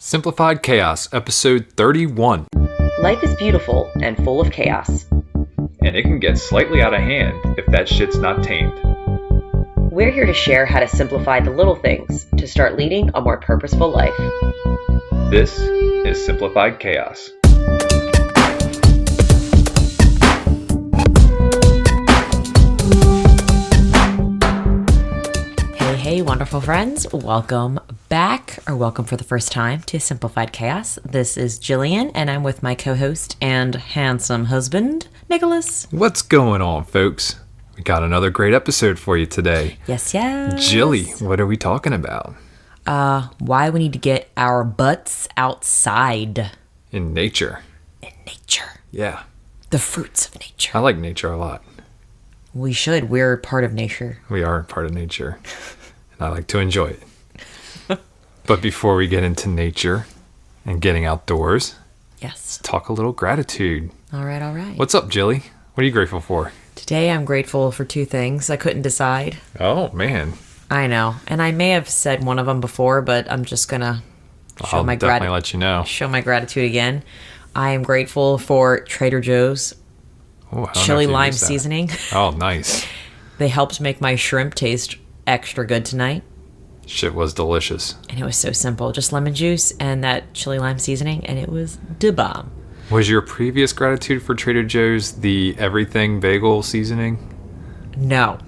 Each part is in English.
Simplified Chaos, episode 31. Life is beautiful and full of chaos. And it can get slightly out of hand if that shit's not tamed. We're here to share how to simplify the little things to start leading a more purposeful life. This is Simplified Chaos. Hey, wonderful friends. Welcome back, or welcome for the first time to Simplified Chaos. This is Jillian, and I'm with my co-host and handsome husband, Nicholas. What's going on, folks? We got another great episode for you today. Yes. Jilly, what are we talking about? Why we need to get our butts outside. In nature. In nature. Yeah. The fruits of nature. I like nature a lot. We should. We're part of nature. We are part of nature. And I like to enjoy it. But before we get into nature and getting outdoors, Yes. let's talk a little gratitude. All right. What's up, Jilly? What are you grateful for? Today I'm grateful for two things. I couldn't decide. Oh, man. I know. And I may have said one of them before, but I'm just going to I'll definitely let you know. Show my gratitude again. I am grateful for Trader Joe's chili lime seasoning. Oh, nice. They helped make my shrimp taste extra good tonight. Shit was delicious. And it was so simple. Just lemon juice and that chili lime seasoning, and it was the bomb. Was your previous gratitude for Trader Joe's the everything bagel seasoning? No.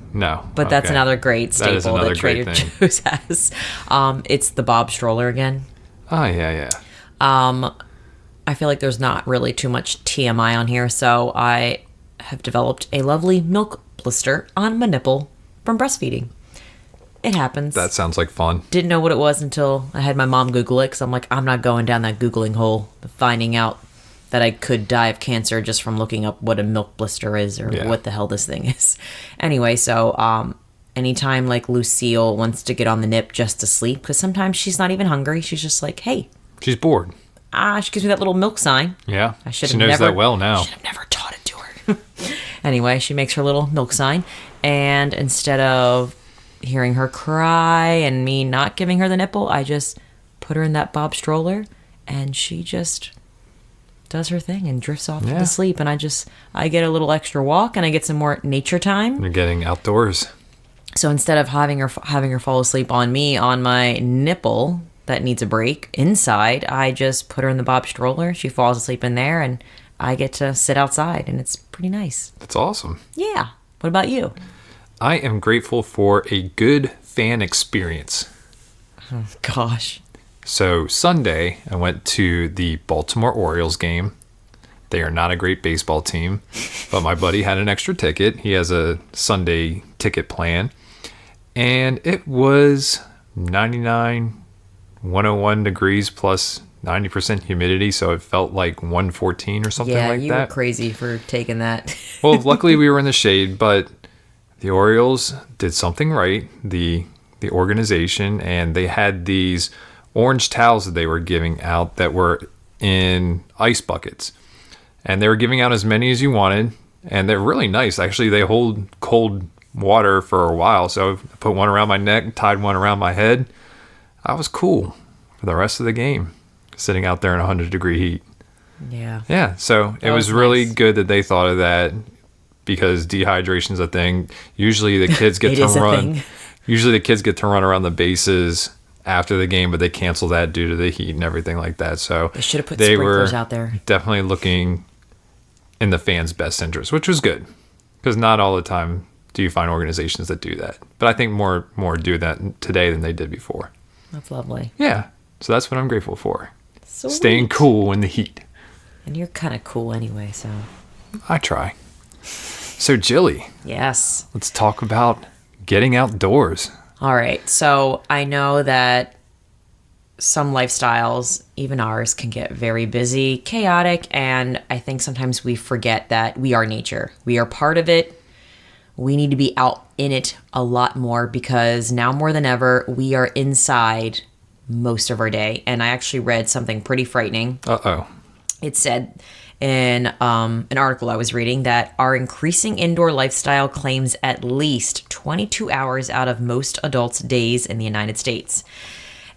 But that's another great staple that Trader Joe's has. It's the Bob Stroller again. Oh, yeah. I feel like there's not really too much TMI on here, so I have developed a lovely milk blister on my nipple from breastfeeding. It happens. That sounds like fun. Didn't know what it was until I had my mom Google it, because I'm like, I'm not going down that Googling hole, finding out that I could die of cancer just from looking up what a milk blister is or what the hell this thing is. Anyway, so anytime like Lucille wants to get on the nip just to sleep, because sometimes she's not even hungry, she's just like, hey. She's bored. She gives me that little milk sign. Yeah, she knows that well now. I should have never taught it to her. Anyway, she makes her little milk sign, and instead of hearing her cry and me not giving her the nipple, I just put her in that Bob stroller, and she just does her thing and drifts off to sleep, and I get a little extra walk, and I get some more nature time. You're getting outdoors. So instead of having her fall asleep on me on my nipple that needs a break inside, I just put her in the Bob stroller. She falls asleep in there, and I get to sit outside, and it's pretty nice. That's awesome. Yeah. What about you? I am grateful for a good fan experience. Oh, gosh. So Sunday, I went to the Baltimore Orioles game. They are not a great baseball team, but my buddy had an extra ticket. He has a Sunday ticket plan, and it was 99, 101 degrees plus 90% humidity, so it felt like 114 or something like that. Yeah, you were crazy for taking that. Well, luckily we were in the shade, but the Orioles did something right, the organization, and they had these orange towels that they were giving out that were in ice buckets. And they were giving out as many as you wanted, and they're really nice. Actually, they hold cold water for a while, so I put one around my neck, tied one around my head. I was cool for the rest of the game, sitting out there in 100-degree heat. Yeah, so it was really good that they thought of that, because dehydration's a thing. Usually the kids get to run. Usually the kids get to run around the bases after the game, but they cancel that due to the heat and everything like that. So they should have put sprinklers out there. Definitely looking in the fans' best interest, which was good, because not all the time do you find organizations that do that. But I think more do that today than they did before. That's lovely. Yeah, so that's what I'm grateful for. Sweet. Staying cool in the heat. And you're kind of cool anyway, so. I try. So, Jilly. Yes. Let's talk about getting outdoors. All right. So, I know that some lifestyles, even ours, can get very busy, chaotic, and I think sometimes we forget that we are nature. We are part of it. We need to be out in it a lot more, because now more than ever, we are inside most of our day. And I actually read something pretty frightening. Uh-oh. It said in an article I was reading that our increasing indoor lifestyle claims at least 22 hours out of most adults' days in the United States.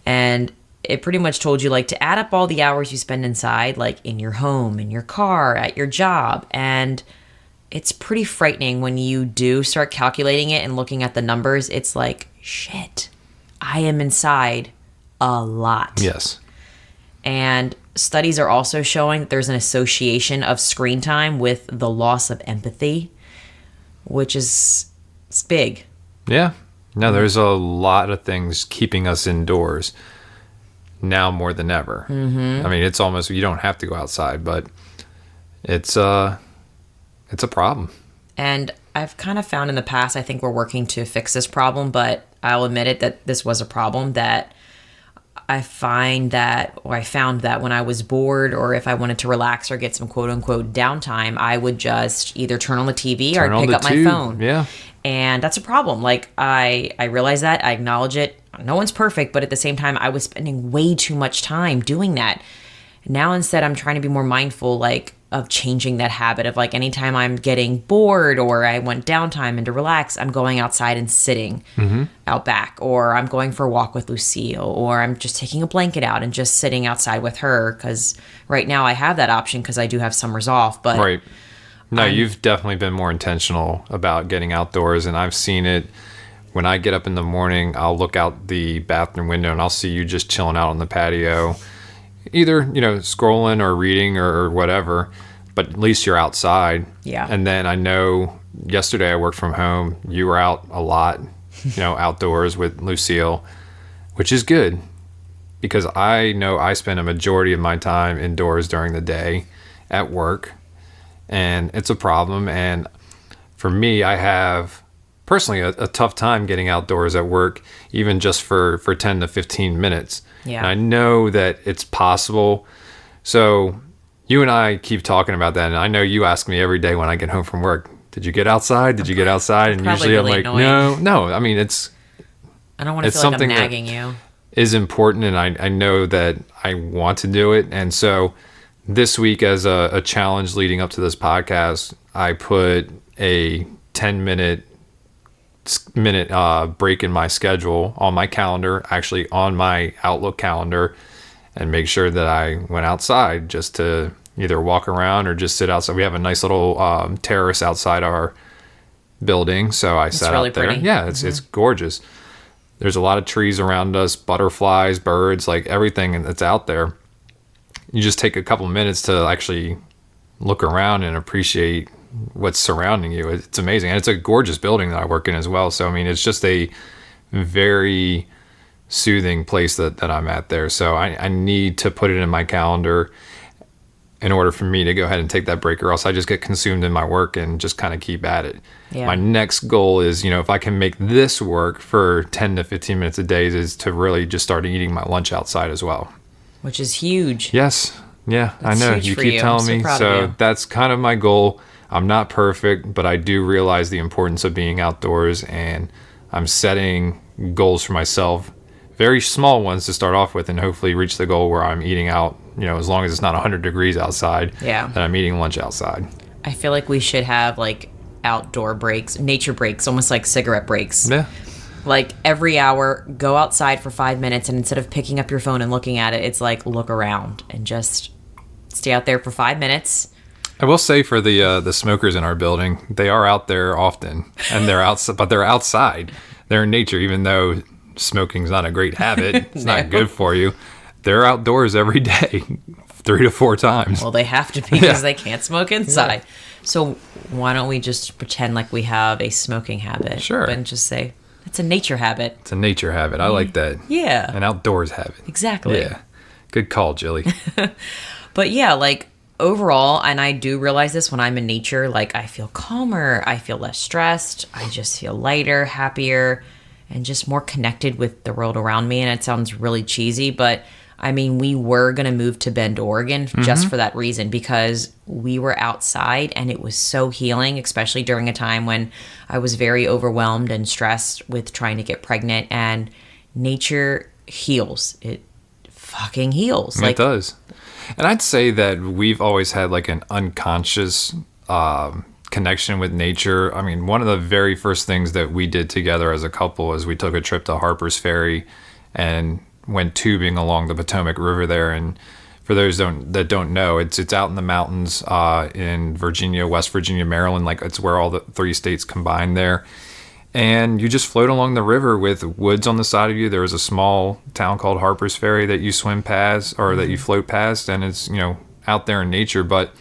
And it pretty much told you like to add up all the hours you spend inside, like in your home, in your car, at your job. And it's pretty frightening when you do start calculating it and looking at the numbers. It's like, shit, I am inside a lot. Yes. And studies are also showing that there's an association of screen time with the loss of empathy, which is it's big. Yeah. No, there's a lot of things keeping us indoors now more than ever. I mean, it's almost, you don't have to go outside, but it's a problem. And I've kind of found in the past, I think we're working to fix this problem, but I'll admit it that this was a problem that I found that when I was bored or if I wanted to relax or get some quote unquote downtime, I would just either turn on the TV or I'd pick up my phone. Yeah. And that's a problem. Like I realize that, I acknowledge it. No one's perfect, but at the same time, I was spending way too much time doing that. Now instead, I'm trying to be more mindful, like of changing that habit of like anytime I'm getting bored or I want downtime and to relax, I'm going outside and sitting out back, or I'm going for a walk with Lucille, or I'm just taking a blanket out and just sitting outside with her. Because right now I have that option because I do have summers off. But right. No, you've definitely been more intentional about getting outdoors, and I've seen it. When I get up in the morning, I'll look out the bathroom window and I'll see you just chilling out on the patio, either, scrolling or reading or whatever, but at least you're outside. Yeah. And then I know yesterday I worked from home. You were out a lot, outdoors with Lucille, which is good because I know I spend a majority of my time indoors during the day at work, and it's a problem. And for me, I have personally a tough time getting outdoors at work, even just for 10 to 15 minutes. Yeah. And I know that it's possible. So you and I keep talking about that. And I know you ask me every day when I get home from work, did you get outside? Did you get outside? And usually really I'm like, no. I mean, I don't want to feel like I'm nagging you. Is important. And I know that I want to do it. And so this week, as a challenge leading up to this podcast, I put a 10-minute break in my schedule on my calendar, actually on my Outlook calendar, and make sure that I went outside just to either walk around or just sit outside. We have a nice little terrace outside our building, so I sat really out there. pretty. Yeah, it's gorgeous. There's a lot of trees around us, butterflies, birds, like everything that's out there. You just take a couple minutes to actually look around and appreciate what's surrounding you. It's amazing. And it's a gorgeous building that I work in as well. So, I mean, it's just a very soothing place that I'm at there. So I need to put it in my calendar in order for me to go ahead and take that break, or else I just get consumed in my work and just kind of keep at it. Yeah. My next goal is, if I can make this work for 10 to 15 minutes a day, is to really just start eating my lunch outside as well. Which is huge. Yes. Yeah, That's I know. huge You for keep you. telling I'm me. so proud So of you. that's kind of my goal. I'm not perfect, but I do realize the importance of being outdoors, and I'm setting goals for myself, very small ones to start off with, and hopefully reach the goal where I'm eating out, as long as it's not 100 degrees outside, Yeah. that I'm eating lunch outside. I feel like we should have like outdoor breaks, nature breaks, almost like cigarette breaks. Yeah. Like every hour, go outside for 5 minutes, and instead of picking up your phone and looking at it, it's like look around and just stay out there for 5 minutes. I will say for the smokers in our building, they are out there often, and they're outside, but they're outside. They're in nature, even though smoking's not a great habit. It's not good for you. They're outdoors every day, 3 to 4 times. Well, they have to be because they can't smoke inside. Yeah. So why don't we just pretend like we have a smoking habit? Sure. And just say, it's a nature habit. It's a nature habit. I like that. Yeah. An outdoors habit. Exactly. Yeah. Good call, Jilly. But yeah, like overall, and I do realize this when I'm in nature, like I feel calmer, I feel less stressed, I just feel lighter, happier, and just more connected with the world around me. And it sounds really cheesy, but I mean, we were going to move to Bend, Oregon just for that reason, because we were outside and it was so healing, especially during a time when I was very overwhelmed and stressed with trying to get pregnant. And nature heals. It fucking heals. It does. And I'd say that we've always had like an unconscious connection with nature. I mean, one of the very first things that we did together as a couple is we took a trip to Harper's Ferry, and went tubing along the Potomac River there. And for those that don't know, it's out in the mountains in Virginia, West Virginia, Maryland. Like, it's where all the 3 states combine there. And you just float along the river with woods on the side of you. There is a small town called Harper's Ferry that you swim past, or that you float past, and it's, out there in nature. But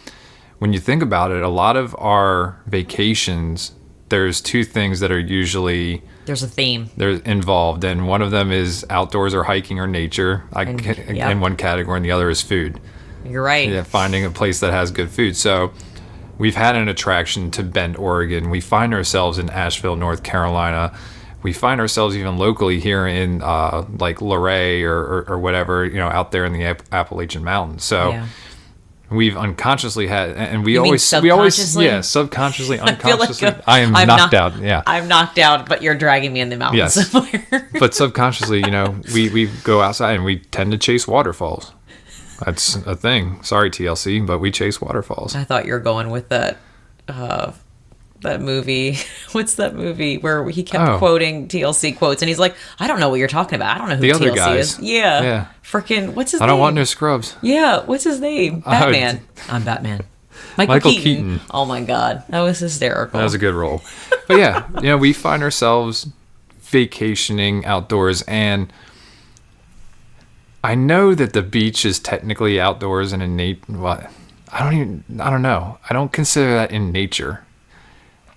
when you think about it, a lot of our vacations, there's 2 things that are usually... There's a theme. They're involved, and one of them is outdoors or hiking or nature, in one category, and the other is food. You're right. Yeah, finding a place that has good food. So we've had an attraction to Bend, Oregon. We find ourselves in Asheville, North Carolina. We find ourselves even locally here in like Luray or whatever, out there in the Appalachian Mountains. So we've unconsciously had, and we always, subconsciously, unconsciously. Like I am knocked out. Yeah, I'm knocked out, but you're dragging me in the mountains somewhere. But subconsciously, we go outside and we tend to chase waterfalls. That's a thing. Sorry, TLC, but we chase waterfalls. I thought you were going with that movie. What's that movie where he kept quoting TLC quotes, and he's like, I don't know what you're talking about. I don't know who the other TLC guys. is. Yeah. Freaking, what's his name? I don't want no scrubs. Yeah, what's his name? Batman. I'm Batman. Michael Keaton. Oh my God. That was hysterical. That was a good role. But yeah, we find ourselves vacationing outdoors, and I know that the beach is technically outdoors and in nature. Well, I don't know. I don't consider that in nature.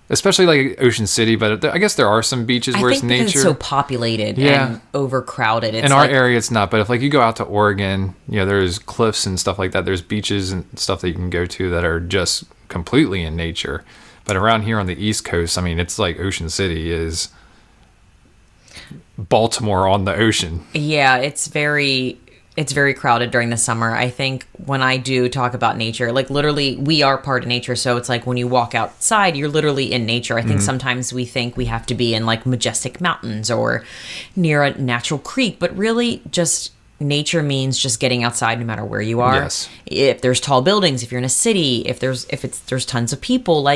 Especially like Ocean City, but I guess there are some beaches where it's nature. It's so populated and overcrowded. In our area, it's not. But if you go out to Oregon, there's cliffs and stuff like that. There's beaches and stuff that you can go to that are just completely in nature. But around here on the East Coast, it's like Ocean City is Baltimore on the ocean. Yeah, it's very crowded during the summer. I think when I do talk about nature, literally we are part of nature. So it's like when you walk outside, you're literally in nature. I think sometimes we think we have to be in majestic mountains or near a natural creek, but really just nature means just getting outside no matter where you are. Yes. If there's tall buildings, if you're in a city, if there's tons of people,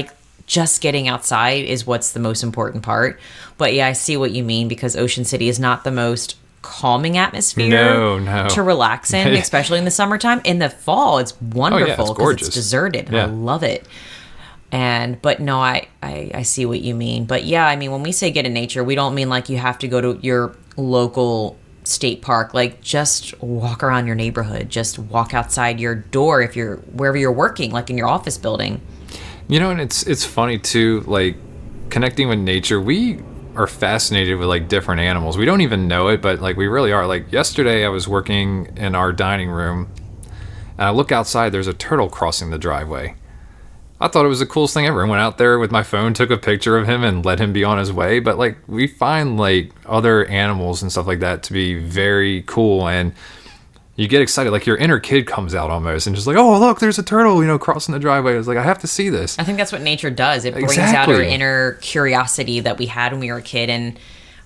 just getting outside is what's the most important part. But yeah, I see what you mean, because Ocean City is not the most calming atmosphere to relax in, especially in the summertime. In the fall, it's wonderful because it's deserted, and I love it. But no, I see what you mean. But yeah, when we say get in nature, we don't mean you have to go to your local state park. Just walk around your neighborhood, just walk outside your door if you're wherever you're working, in your office building. And it's funny too, connecting with nature. We are fascinated with different animals. We don't even know it, but we really are. Yesterday I was working in our dining room, and I look outside, there's a turtle crossing the driveway. I thought it was the coolest thing ever. I went out there with my phone, took a picture of him, and let him be on his way. But we find other animals and stuff like that to be very cool, and you get excited. Your inner kid comes out almost, and just oh, look, there's a turtle, crossing the driveway. I was I have to see this. I think that's what nature does. It brings out our inner curiosity that we had when we were a kid. And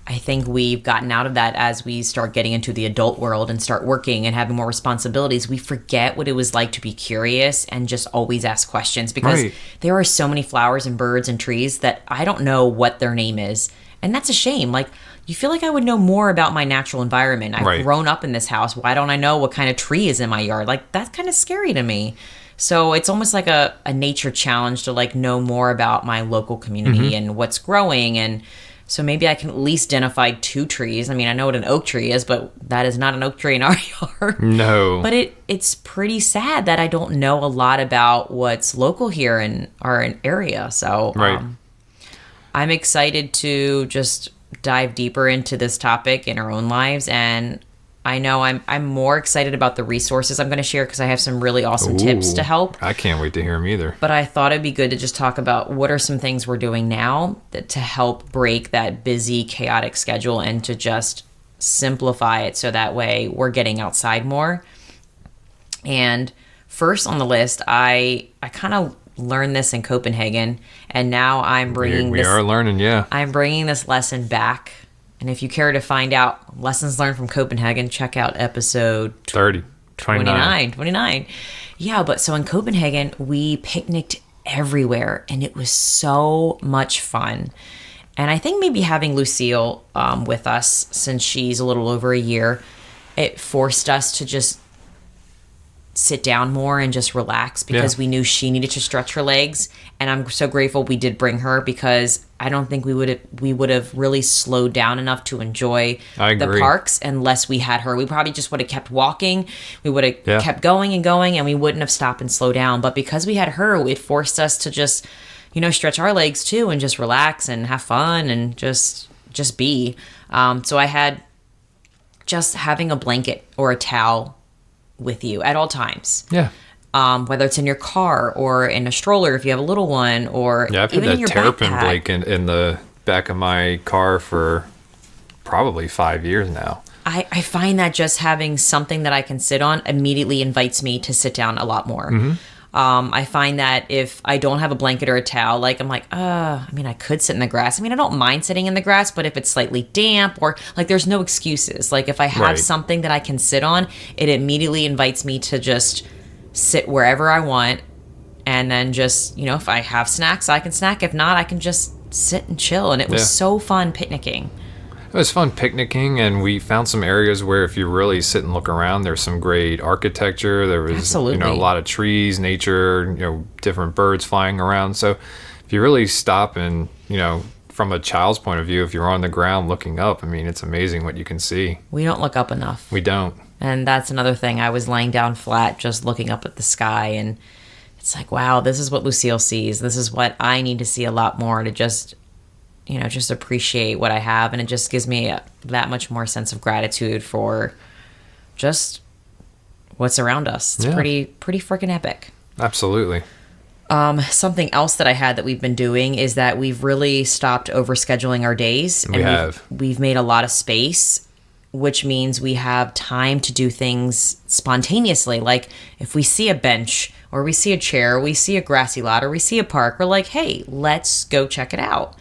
I think we've gotten out of that as we start getting into the adult world and start working and having more responsibilities. We forget what it was like to be curious and just always ask questions, because there are so many flowers and birds and trees that I don't know what their name is. And that's a shame. You feel I would know more about my natural environment. I've grown up in this house. Why don't I know what kind of tree is in my yard? That's kind of scary to me. So it's almost like a nature challenge to know more about my local community and what's growing. And so maybe I can at least identify 2 trees. I know what an oak tree is, but that is not an oak tree in our yard. No. But it's pretty sad that I don't know a lot about what's local here in our area. So I'm excited to just dive deeper into this topic in our own lives, and I know I'm more excited about the resources I'm going to share, because I have some really awesome tips to help. I can't wait to hear them either. But I thought it'd be good to just talk about what are some things we're doing now to help break that busy, chaotic schedule and to just simplify it so that way we're getting outside more. And first on the list, I kind of learned this in Copenhagen, and now I'm bringing I'm bringing this lesson back. And if you care to find out lessons learned from Copenhagen, check out episode 29. Yeah, but so in Copenhagen, we picnicked everywhere, and it was so much fun. And I think maybe having Lucille with us, since she's a little over a year, it forced us to just sit down more and just relax because we knew she needed to stretch her legs. And I'm so grateful we did bring her, because I don't think we would have really slowed down enough to enjoy the parks unless we had her. We probably just would have kept walking. We would have kept going and going, and we wouldn't have stopped and slowed down. But because we had her, it forced us to just, stretch our legs too and just relax and have fun and just be. So I had just having a blanket or a towel with you at all times. Yeah. Whether it's in your car or in a stroller if you have a little one, or I've had that terrapin blanket in the back of my car for probably 5 years now. I find that just having something that I can sit on immediately invites me to sit down a lot more. Mm-hmm. I find that if I don't have a blanket or a towel, I'm like, I could sit in the grass. I don't mind sitting in the grass, but if it's slightly damp or there's no excuses. If I have something that I can sit on, it immediately invites me to just sit wherever I want. And then just, if I have snacks, I can snack. If not, I can just sit and chill. And it was so fun picnicking. It was fun picnicking, and we found some areas where if you really sit and look around, there's some great architecture. There was, a lot of trees, nature, different birds flying around. So if you really stop and, from a child's point of view, if you're on the ground looking up, it's amazing what you can see. We don't look up enough. We don't. And that's another thing. I was laying down flat, just looking up at the sky, and it's like, wow, this is what Lucille sees. This is what I need to see a lot more to just appreciate what I have. And it just gives me that much more sense of gratitude for just what's around us. It's pretty freaking epic. Absolutely. Something else that I had that we've been doing is that we've really stopped overscheduling our days. We've made a lot of space, which means we have time to do things spontaneously. Like if we see a bench or we see a chair, or we see a grassy lot, or we see a park, we're like, hey, let's go check it out.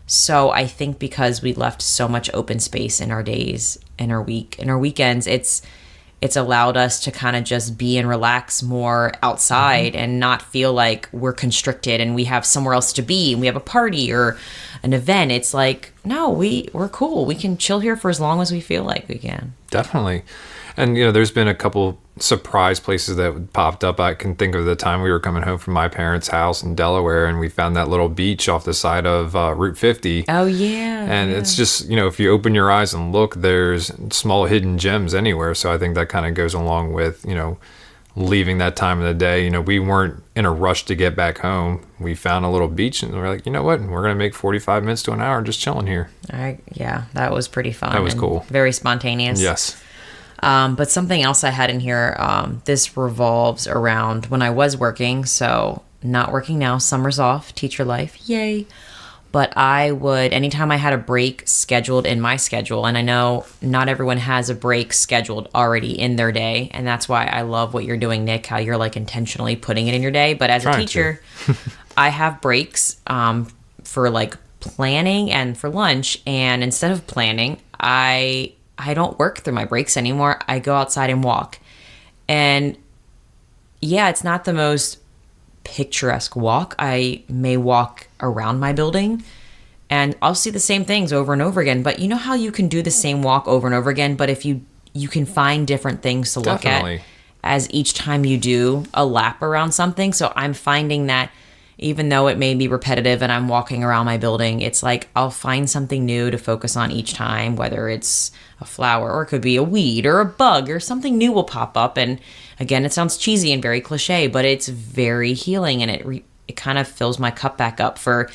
So I think because we left so much open space in our days, in our weekends, it's allowed us to kind of just be and relax more outside and not feel like we're constricted and we have somewhere else to be and we have a party or an event. It's like, no, we're cool. We can chill here for as long as we feel like we can. Definitely. And, there's been a couple surprise places that popped up. I can think of the time we were coming home from my parents' house in Delaware, and we found that little beach off the side of Route 50. Oh, yeah. And it's just, if you open your eyes and look, there's small hidden gems anywhere. So I think that kind of goes along with, leaving that time of the day. We weren't in a rush to get back home. We found a little beach, and we're like, you know what? We're going to make 45 minutes to an hour just chilling here. Yeah, that was pretty fun. That was cool. Very spontaneous. Yes. But something else I had in here, this revolves around when I was working. So not working now, summer's off, teacher life, yay. But I would, anytime I had a break scheduled in my schedule, and I know not everyone has a break scheduled already in their day. And that's why I love what you're doing, Nick, how you're intentionally putting it in your day. But as a teacher, I have breaks for planning and for lunch. And instead of planning, I don't work through my breaks anymore. I go outside and walk. And yeah, it's not the most picturesque walk. I may walk around my building and I'll see the same things over and over again. But you know how you can do the same walk over and over again, but if you can find different things to look at as each time you do a lap around something. So I'm finding that even though it may be repetitive and I'm walking around my building, it's like I'll find something new to focus on each time, whether it's a flower or it could be a weed or a bug or something new will pop up. And again, it sounds cheesy and very cliche, but it's very healing, and it kind of fills my cup back up for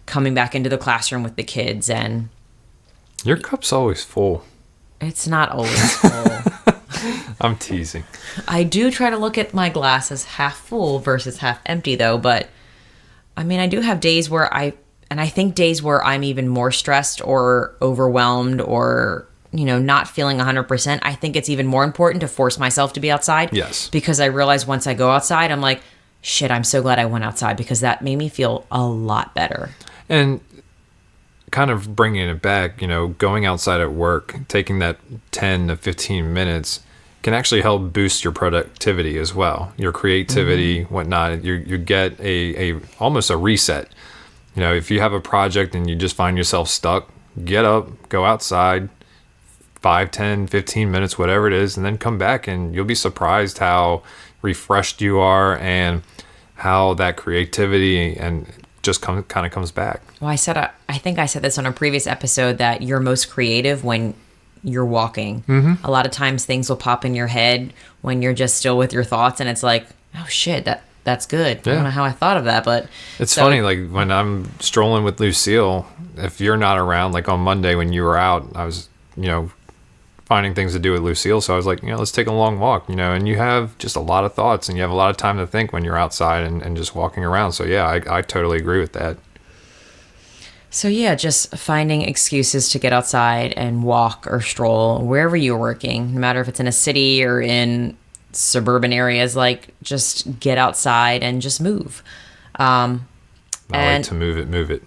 coming back into the classroom with the kids. And your cup's always full. It's not always full. I'm teasing. I do try to look at my glass as half full versus half empty though, but I do have days where I think days where I'm even more stressed or overwhelmed or, not feeling 100%. I think it's even more important to force myself to be outside. Yes. Because I realize once I go outside, I'm like, shit, I'm so glad I went outside because that made me feel a lot better. And kind of bringing it back, going outside at work, taking that 10 to 15 minutes can actually help boost your productivity as well, your creativity, whatnot. You get a almost a reset. If you have a project and you just find yourself stuck, get up, go outside, 5, 10, 15 minutes, whatever it is, and then come back, and you'll be surprised how refreshed you are and how that creativity and just kind of comes back. Well, I think I said this on a previous episode that you're most creative when you're walking. A lot of times things will pop in your head when you're just still with your thoughts, and it's like, oh shit, that's good. I don't know how I thought of that, but it's funny. Like when I'm strolling with Lucille, if you're not around, like on Monday when you were out, I was, finding things to do with Lucille. So I was like, let's take a long walk, and you have just a lot of thoughts and you have a lot of time to think when you're outside and just walking around. So yeah, I totally agree with that. So yeah, just finding excuses to get outside and walk or stroll wherever you're working, no matter if it's in a city or in suburban areas, like just get outside and just move. I like to move it.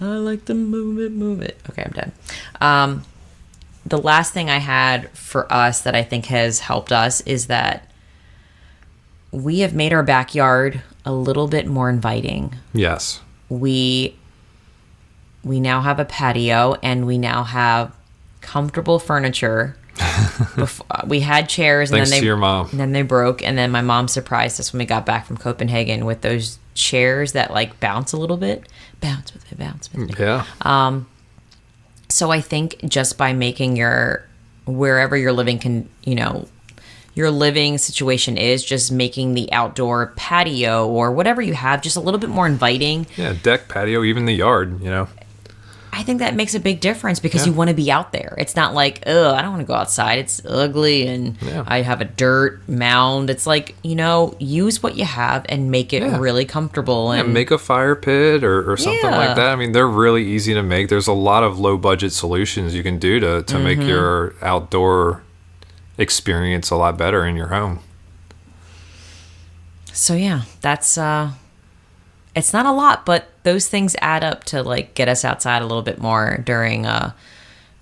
I like to move it. Okay, I'm done. The last thing I had for us that I think has helped us is that we have made our backyard a little bit more inviting. Yes. We now have a patio, and we now have comfortable furniture. We had chairs, and Thanks to your mom. And then they broke, and then my mom surprised us when we got back from Copenhagen with those chairs that like bounce a little bit. Bounce with me. Yeah. So I think just by making wherever you're living your living situation is, just making the outdoor patio or whatever you have just a little bit more inviting. Yeah, deck, patio, even the yard, I think that makes a big difference because you want to be out there. It's not like, oh, I don't want to go outside. It's ugly and I have a dirt mound. It's like, use what you have and make it really comfortable. And make a fire pit or something like that. I mean, they're really easy to make. There's a lot of low budget solutions you can do to make your outdoor experience a lot better in your home. So yeah, that's it's not a lot, but those things add up to like get us outside a little bit more during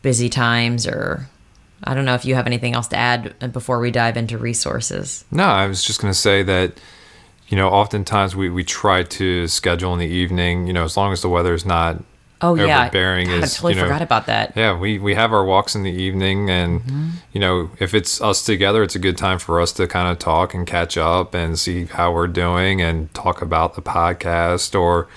busy times. Or I don't know if you have anything else to add before we dive into resources. No, I was just going to say that, oftentimes we try to schedule in the evening, as long as the weather is not overbearing. God, I totally forgot about that. Yeah, we have our walks in the evening, and if it's us together, it's a good time for us to kind of talk and catch up and see how we're doing and talk about the podcast or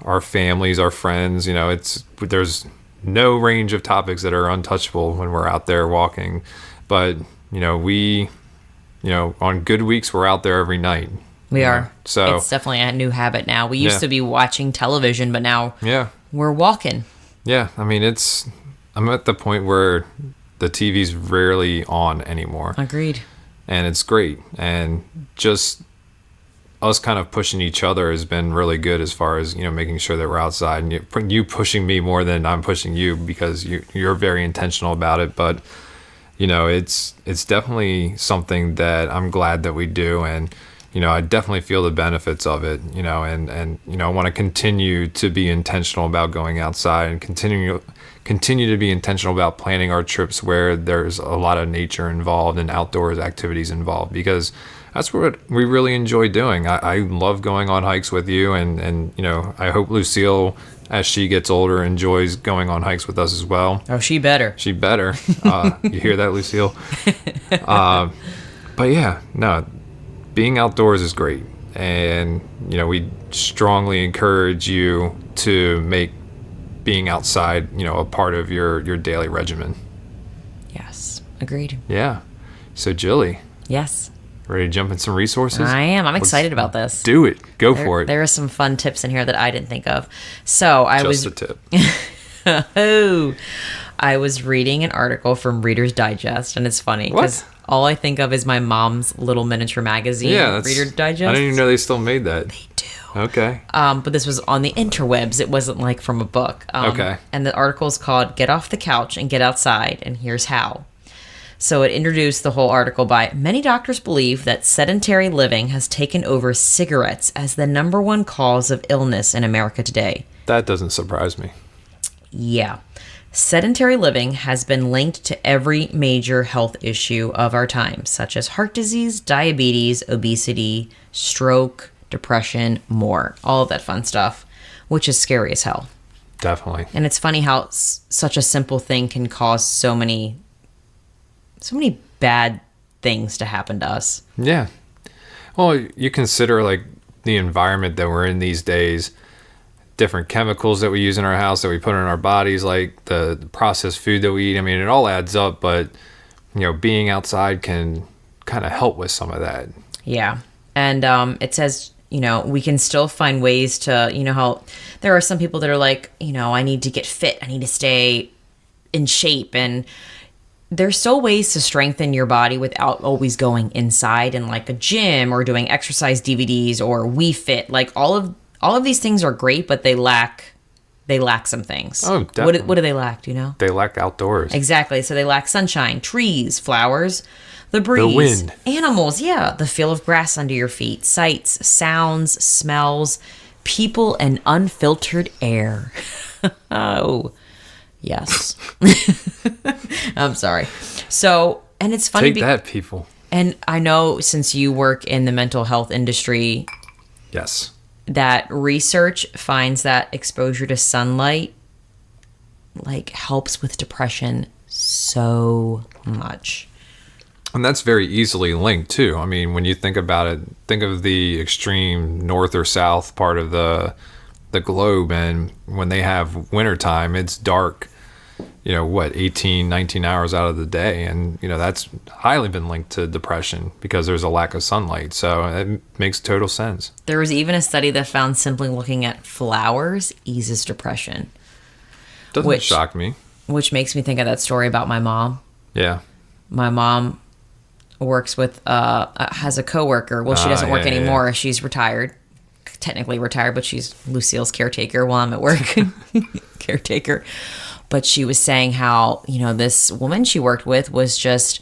our families, our friends. There's no range of topics that are untouchable when we're out there walking, but on good weeks we're out there every night. We are. So it's definitely a new habit now. We used to be watching television, but now we're walking. Yeah, I mean, I'm at the point where the TV's rarely on anymore. Agreed. And it's great. And just us kind of pushing each other has been really good as far as, making sure that we're outside. And you pushing me more than I'm pushing you because you're very intentional about it. But, it's definitely something that I'm glad that we do. And, I definitely feel the benefits of it, and I want to continue to be intentional about going outside and continue to be intentional about planning our trips where there's a lot of nature involved and outdoors activities involved, because that's what we really enjoy doing. I love going on hikes with you, and I hope Lucille, as she gets older, enjoys going on hikes with us as well. Oh, she better. She better. You hear that, Lucille? But yeah, no, being outdoors is great. And, we strongly encourage you to make being outside, a part of your daily regimen. Yes, agreed. Yeah. So, Jilly. Yes. Ready to jump in some resources? I am. I'm excited about this. Do it. Go for it. There are some fun tips in here that I didn't think of. So Just a tip. I was reading an article from Reader's Digest, and it's funny because all I think of is my mom's little miniature magazine, Reader's Digest. I didn't even know they still made that. They do. Okay. But this was on the interwebs. It wasn't like from a book. Okay. And the article is called "Get Off the Couch and Get Outside, and Here's How." So it introduced the whole article by, many doctors believe that sedentary living has taken over cigarettes as the #1 cause of illness in America today. That doesn't surprise me. Yeah. Sedentary living has been linked to every major health issue of our time, such as heart disease, diabetes, obesity, stroke, depression, more. All of that fun stuff, which is scary as hell. Definitely. And it's funny how such a simple thing can cause so many bad things to happen to us. Yeah. Well, you consider like the environment that we're in these days, different chemicals that we use in our house that we put in our bodies, like the processed food that we eat. I mean, it all adds up, but being outside can kind of help with some of that. Yeah. And it says, we can still find ways to, how there are some people that are like, I need to get fit. I need to stay in shape. And there's still ways to strengthen your body without always going inside in like a gym or doing exercise DVDs or We Fit. Like all of these things are great, but they lack some things. Oh, definitely. What do they lack? Do you know? They lack outdoors. Exactly. So they lack sunshine, trees, flowers, the breeze, the wind, animals. Yeah. The feel of grass under your feet, sights, sounds, smells, people, and unfiltered air. Oh, yes. I'm sorry. So, and it's funny. Take that, people. And I know since you work in the mental health industry. Yes. That research finds that exposure to sunlight like helps with depression so much. And that's very easily linked too. I mean, when you think about it, think of the extreme north or south part of the globe, and when they have wintertime, it's dark, 18, 19 hours out of the day. And, that's highly been linked to depression because there's a lack of sunlight. So it makes total sense. There was even a study that found simply looking at flowers eases depression. Doesn't shock me. Which makes me think of that story about my mom. Yeah. My mom works with, has a coworker. Well, she doesn't work anymore. Yeah. She's retired. Technically retired, but she's Lucille's caretaker while I'm at work. Caretaker. But she was saying how, this woman she worked with was just,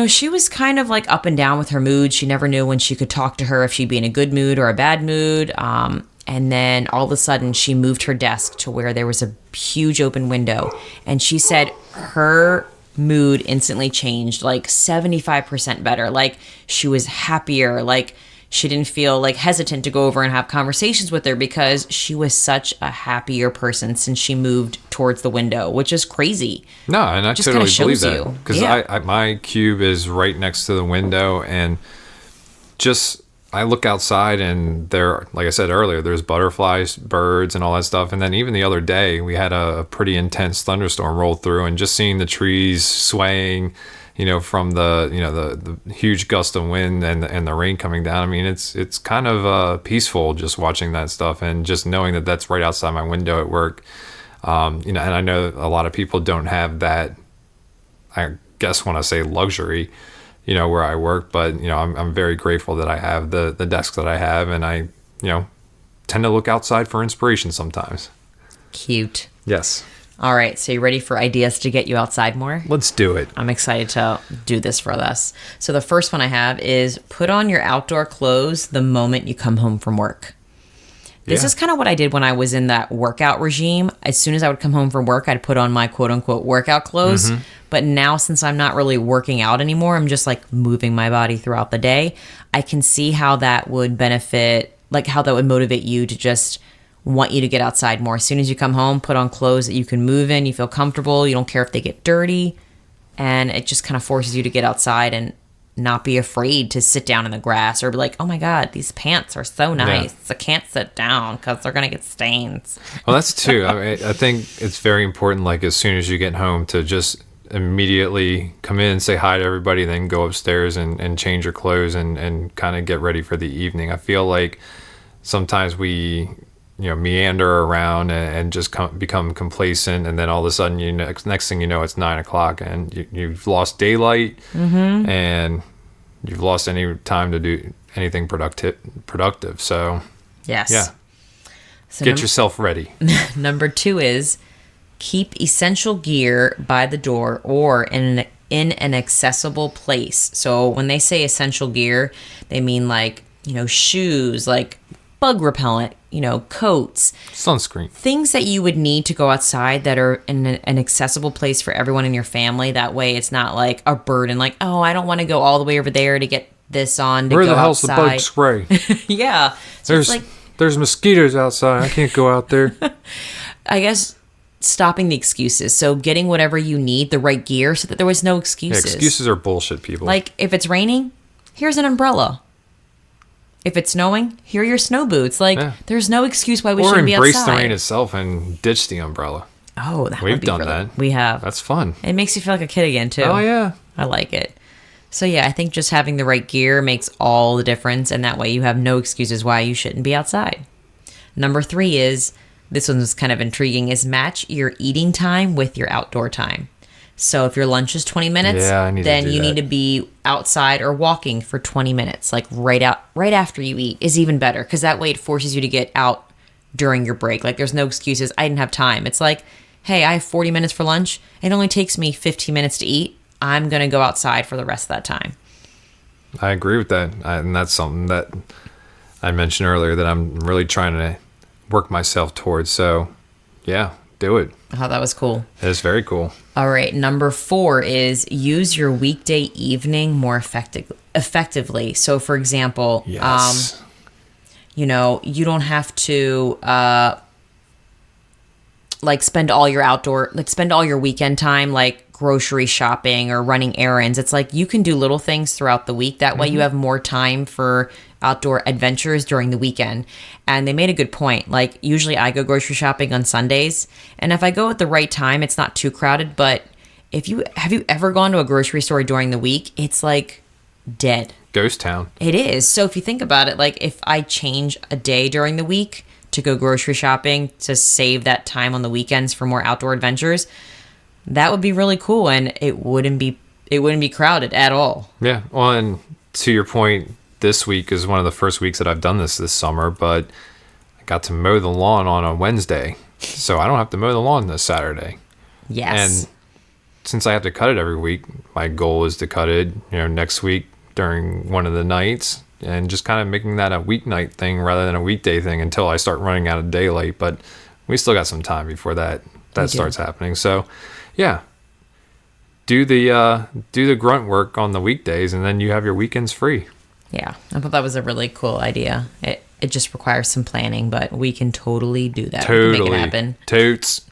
she was kind of like up and down with her mood. She never knew when she could talk to her, if she'd be in a good mood or a bad mood. And then all of a sudden she moved her desk to where there was a huge open window. And she said her mood instantly changed, like 75% better. Like she was happier, like she didn't feel like hesitant to go over and have conversations with her because she was such a happier person since she moved towards the window, which is crazy. No, and I totally believe that because I my cube is right next to the window, and just I look outside and there, like I said earlier, there's butterflies, birds, and all that stuff. And then even the other day, we had a pretty intense thunderstorm roll through, and just seeing the trees swaying, from the huge gust of wind and the rain coming down. I mean, it's kind of peaceful just watching that stuff and just knowing that that's right outside my window at work. And I know a lot of people don't have that, I guess when I say luxury, where I work, but, I'm very grateful that I have the desk that I have, and I, tend to look outside for inspiration sometimes. Cute. Yes. All right, so you ready for ideas to get you outside more? Let's do it. I'm excited to do this for us. So the first one I have is put on your outdoor clothes the moment you come home from work. This is kind of what I did when I was in that workout regime. As soon as I would come home from work, I'd put on my quote-unquote workout clothes. Mm-hmm. But now, since I'm not really working out anymore, I'm just like moving my body throughout the day. I can see how that would benefit, like how that would motivate you to just want you to get outside more. As soon as you come home, put on clothes that you can move in, you feel comfortable, you don't care if they get dirty, and it just kind of forces you to get outside and not be afraid to sit down in the grass or be like, oh my God, these pants are so nice. Yeah. I can't sit down because they're going to get stains. Well, that's too. I mean, I think it's very important, like as soon as you get home, to just immediately come in, say hi to everybody, then go upstairs and change your clothes and kind of get ready for the evening. I feel like sometimes we meander around and just become complacent, and then all of a sudden next thing you know, it's 9:00 and you've lost daylight. Mm-hmm. And you've lost any time to do anything productive. So yes, yeah, so get yourself ready. Number 2 is keep essential gear by the door or in an accessible place. So when they say essential gear, they mean like shoes, like bug repellent, coats, sunscreen, things that you would need to go outside that are in an accessible place for everyone in your family. That way it's not like a burden, like, oh, I don't want to go all the way over there to get this on to Where go the hell's outside. the bug spray? Yeah. So there's mosquitoes outside. I can't go out there. I guess stopping the excuses. So getting whatever you need, the right gear, so that there was no Yeah, excuses. excuses are bullshit, people. Like, if it's raining, here's an umbrella. If it's snowing, here are your snow boots. Like, there's no excuse why we shouldn't be outside. Or embrace the rain itself and ditch the umbrella. Oh, that We've would be done really, that. We have. That's fun. It makes you feel like a kid again, too. Oh, yeah. I like it. So, yeah, I think just having the right gear makes all the difference, and that way you have no excuses why you shouldn't be outside. Number 3 is, this one's kind of intriguing, is match your eating time with your outdoor time. So if your lunch is 20 minutes, then you need to be outside or walking for 20 minutes, like right after you eat is even better, because that way it forces you to get out during your break. Like, there's no excuses. I didn't have time. It's like, hey, I have 40 minutes for lunch. It only takes me 15 minutes to eat. I'm going to go outside for the rest of that time. I agree with that. And that's something that I mentioned earlier that I'm really trying to work myself towards. So, yeah, do it. I thought that was cool. It is very cool. All right. Number 4 is use your weekday evening more effectively. So, for example, yes. You don't have to spend all your weekend time like grocery shopping or running errands. It's like you can do little things throughout the week. That way you have more time for outdoor adventures during the weekend. And they made a good point. Like, usually I go grocery shopping on Sundays, and if I go at the right time, it's not too crowded. But have you ever gone to a grocery store during the week? It's like dead. Ghost town. It is. So if you think about it, like, if I change a day during the week to go grocery shopping to save that time on the weekends for more outdoor adventures, that would be really cool, and it wouldn't be crowded at all. Yeah. Well, and to your point, this week is one of the first weeks that I've done this summer, but I got to mow the lawn on a Wednesday, so I don't have to mow the lawn this Saturday. Yes. And since I have to cut it every week, my goal is to cut it, next week during one of the nights, and just kind of making that a weeknight thing rather than a weekday thing until I start running out of daylight. But we still got some time before that starts happening. So, yeah, do the grunt work on the weekdays, and then you have your weekends free. Yeah, I thought that was a really cool idea. It just requires some planning, but we can totally do that. Totally. We can make it happen. Totes.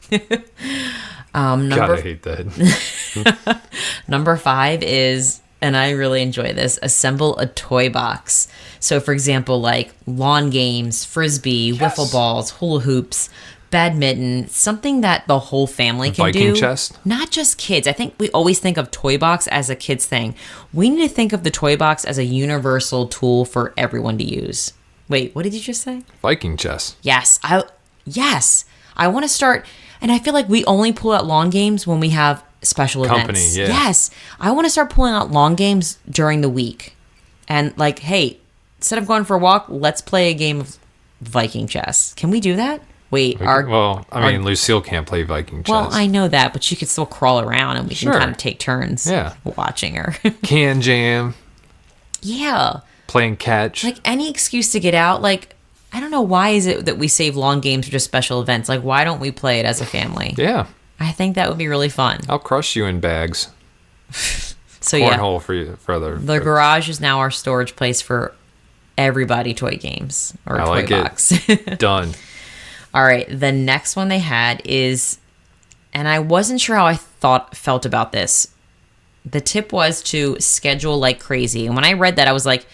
God, I hate that. Number 5 is, and I really enjoy this, assemble a toy box. So, for example, like lawn games, frisbee, wiffle balls, hula hoops, badminton, something that the whole family can do. Viking chest? Not just kids. I think we always think of toy box as a kid's thing. We need to think of the toy box as a universal tool for everyone to use. Wait, what did you just say? Viking chess. Yes. I want to start, and I feel like we only pull out lawn games when we have special events. Yeah. Yes. I want to start pulling out lawn games during the week. And like, hey, instead of going for a walk, let's play a game of Viking chess. Can we do that? Wait, Lucille can't play Viking chess. Well, I know that, but she could still crawl around, and we can kind of take turns watching her. Can jam. Yeah. Playing catch. Like, any excuse to get out. Like, I don't know, why is it that we save long games for just special events? Like, why don't we play it as a family? Yeah. I think that would be really fun. I'll crush you in bags. So Cornhole for you further. The garage is now our storage place for everybody toy games or toy box. Done. All right, the next one they had is, and I wasn't sure how I felt about this. The tip was to schedule like crazy. And when I read that, I was like,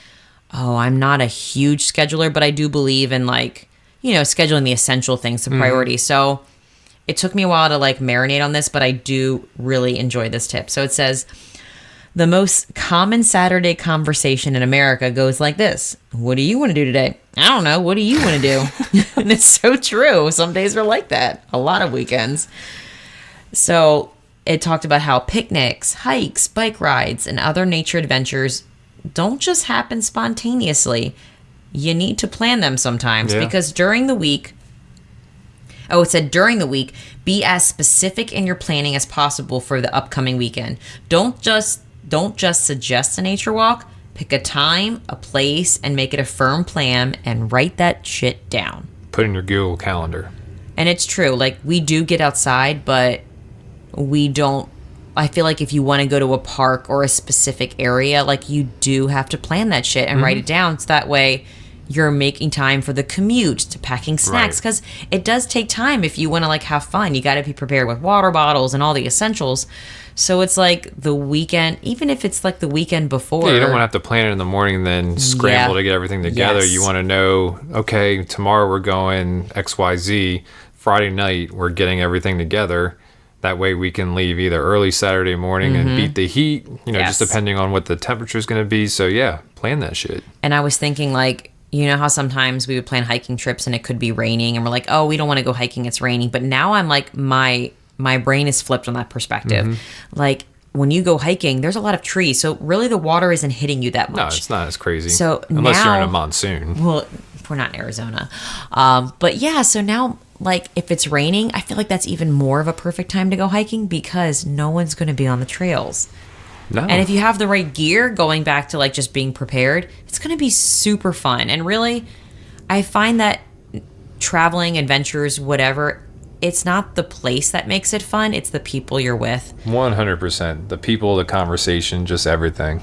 oh, I'm not a huge scheduler, but I do believe in scheduling the essential things, the priority. So it took me a while to like marinate on this, but I do really enjoy this tip. So it says, the most common Saturday conversation in America goes like this. What do you want to do today? I don't know. What do you want to do? And it's so true. Some days are like that. A lot of weekends. So it talked about how picnics, hikes, bike rides, and other nature adventures don't just happen spontaneously. You need to plan them sometimes because during the week, it said during the week, be as specific in your planning as possible for the upcoming weekend. Don't just suggest a nature walk. Pick a time, a place, and make it a firm plan and write that shit down. Put in your Google Calendar. And it's true. Like, we do get outside, but we don't. I feel like if you want to go to a park or a specific area, like, you do have to plan that shit and write it down. So that way you're making time for the commute, to packing snacks, because it does take time if you want to like have fun. You got to be prepared with water bottles and all the essentials. So it's like the weekend, even if it's like the weekend before. Yeah, you don't want to have to plan it in the morning and then scramble to get everything together. Yes. You want to know, okay, tomorrow we're going XYZ. Friday night, we're getting everything together. That way we can leave either early Saturday morning and beat the heat, just depending on what the temperature is going to be. So, yeah, plan that shit. And I was thinking, like, you know how sometimes we would plan hiking trips and it could be raining and we're like, oh, we don't want to go hiking, it's raining. But now I'm like, my brain is flipped on that perspective. Like, when you go hiking, there's a lot of trees. So really the water isn't hitting you that much. No, it's not as crazy. So unless now, you're in a monsoon. Well, we're not in Arizona. But yeah, so now, like, if it's raining, I feel like that's even more of a perfect time to go hiking because no one's going to be on the trails. No. And if you have the right gear, going back to like just being prepared, it's going to be super fun. And really, I find that traveling, adventures, whatever, it's not the place that makes it fun. It's the people you're with. 100%. The people, the conversation, just everything.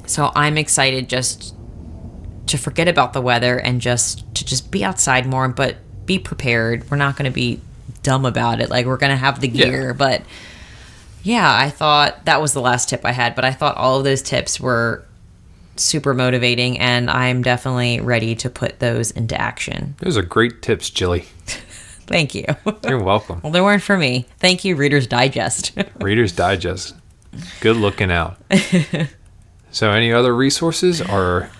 So I'm excited just to forget about the weather and just be outside more, but be prepared. We're not going to be dumb about it. Like, we're going to have the gear, but yeah, I thought that was the last tip I had, but I thought all of those tips were super motivating, and I'm definitely ready to put those into action. Those are great tips, Jilly. Thank you. You're welcome. Well, they weren't for me. Thank you, Reader's Digest. Reader's Digest. Good looking out. So any other resources or...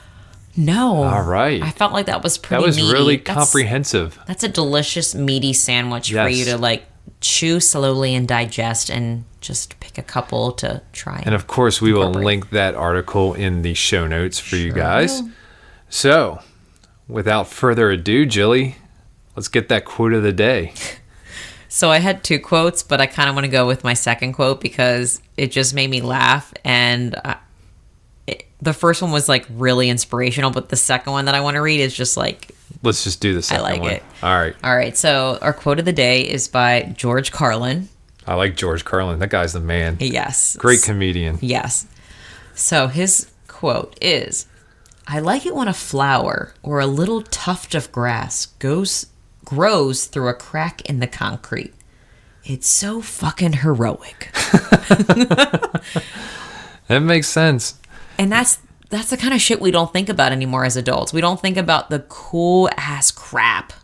No. All right. I felt like that was pretty That was meaty. really comprehensive. That's a delicious, meaty sandwich for you to, like, chew slowly and digest and just pick a couple to try. And of course, we will link that article in the show notes for you guys. Will. So, without further ado, Jilly, let's get that quote of the day. So I had two quotes, but I kind of want to go with my second quote because it just made me laugh. And the first one was like really inspirational, but the second one that I want to read is just like... Let's just do the second one. I like it. All right. All right. So our quote of the day is by George Carlin. I like George Carlin. That guy's the man. Yes. Great comedian. Yes. So his quote is, I like it when a flower or a little tuft of grass grows through a crack in the concrete. It's so fucking heroic. That makes sense. And that's the kind of shit we don't think about anymore as adults. We don't think about the cool ass crap.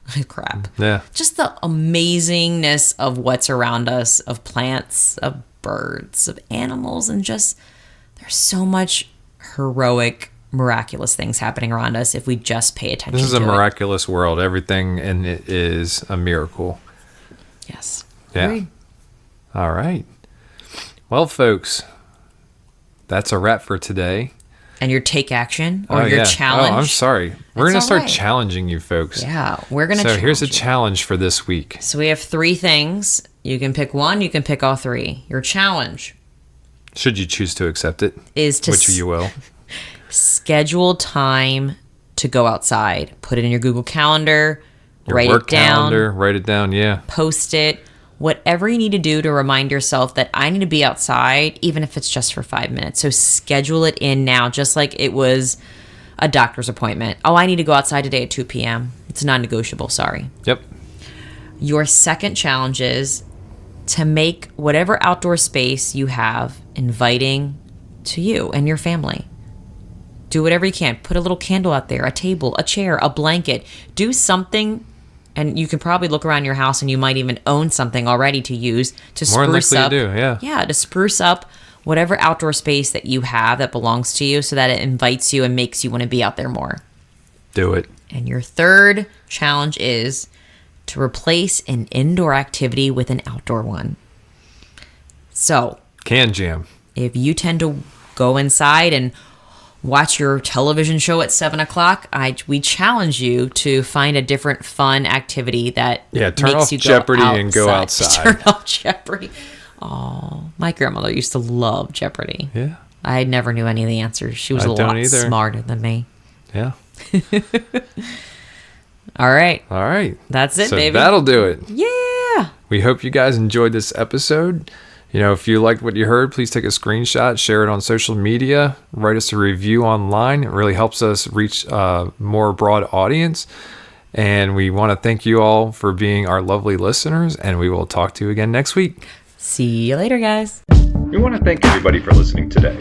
Yeah. Just the amazingness of what's around us, of plants, of birds, of animals, and just there's so much heroic, miraculous things happening around us if we just pay attention to it. This is a miraculous world. Everything in it is a miracle. Yes. Yeah. Agreed. All right. Well, folks, that's a wrap for today. And your take action or your challenge. Oh, I'm sorry. We're going to start right. challenging you folks. Yeah, we're going to So here's a challenge for this week. So we have 3 things. You can pick one, you can pick all 3. Your challenge, should you choose to accept it, is to which you will, schedule time to go outside. Put it in your Google Calendar, your write work it down, calendar, write it down, yeah. post it. Whatever you need to do to remind yourself that I need to be outside, even if it's just for 5 minutes. So schedule it in now, just like it was a doctor's appointment. Oh, I need to go outside today at 2 p.m. It's non-negotiable, sorry. Yep. Your second challenge is to make whatever outdoor space you have inviting to you and your family. Do whatever you can. Put a little candle out there, a table, a chair, a blanket. Do something. And you can probably look around your house and you might even own something already to use to More than spruce likely up. you do, yeah. Yeah, to spruce up whatever outdoor space that you have that belongs to you so that it invites you and makes you want to be out there more. Do it. And your third challenge is to replace an indoor activity with an outdoor one. So, Can jam. if you tend to go inside and watch your television show at 7 o'clock, we challenge you to find a different fun activity that turn makes off you go Jeopardy outside. and go outside. Turn off Jeopardy. Oh, my grandmother used to love Jeopardy. Yeah. I never knew any of the answers. She was I a don't lot either. smarter than me. Yeah. All right. All right. That's it, so baby. that'll do it. Yeah. We hope you guys enjoyed this episode. If you liked what you heard, please take a screenshot, share it on social media, write us a review online. It really helps us reach a more broad audience. And we want to thank you all for being our lovely listeners, and we will talk to you again next week. See you later, guys. We want to thank everybody for listening today.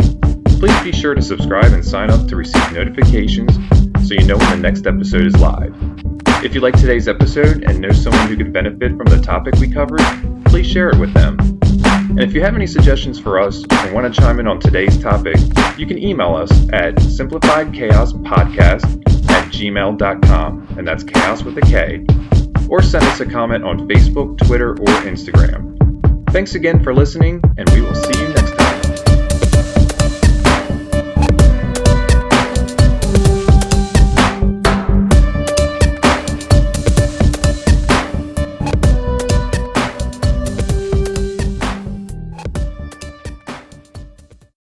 Please be sure to subscribe and sign up to receive notifications so you know when the next episode is live. If you like today's episode and know someone who could benefit from the topic we covered, please share it with them. And if you have any suggestions for us or want to chime in on today's topic, you can email us at simplifiedchaospodcast@gmail.com, and that's chaos with a K, or send us a comment on Facebook, Twitter, or Instagram. Thanks again for listening, and we will see you next time.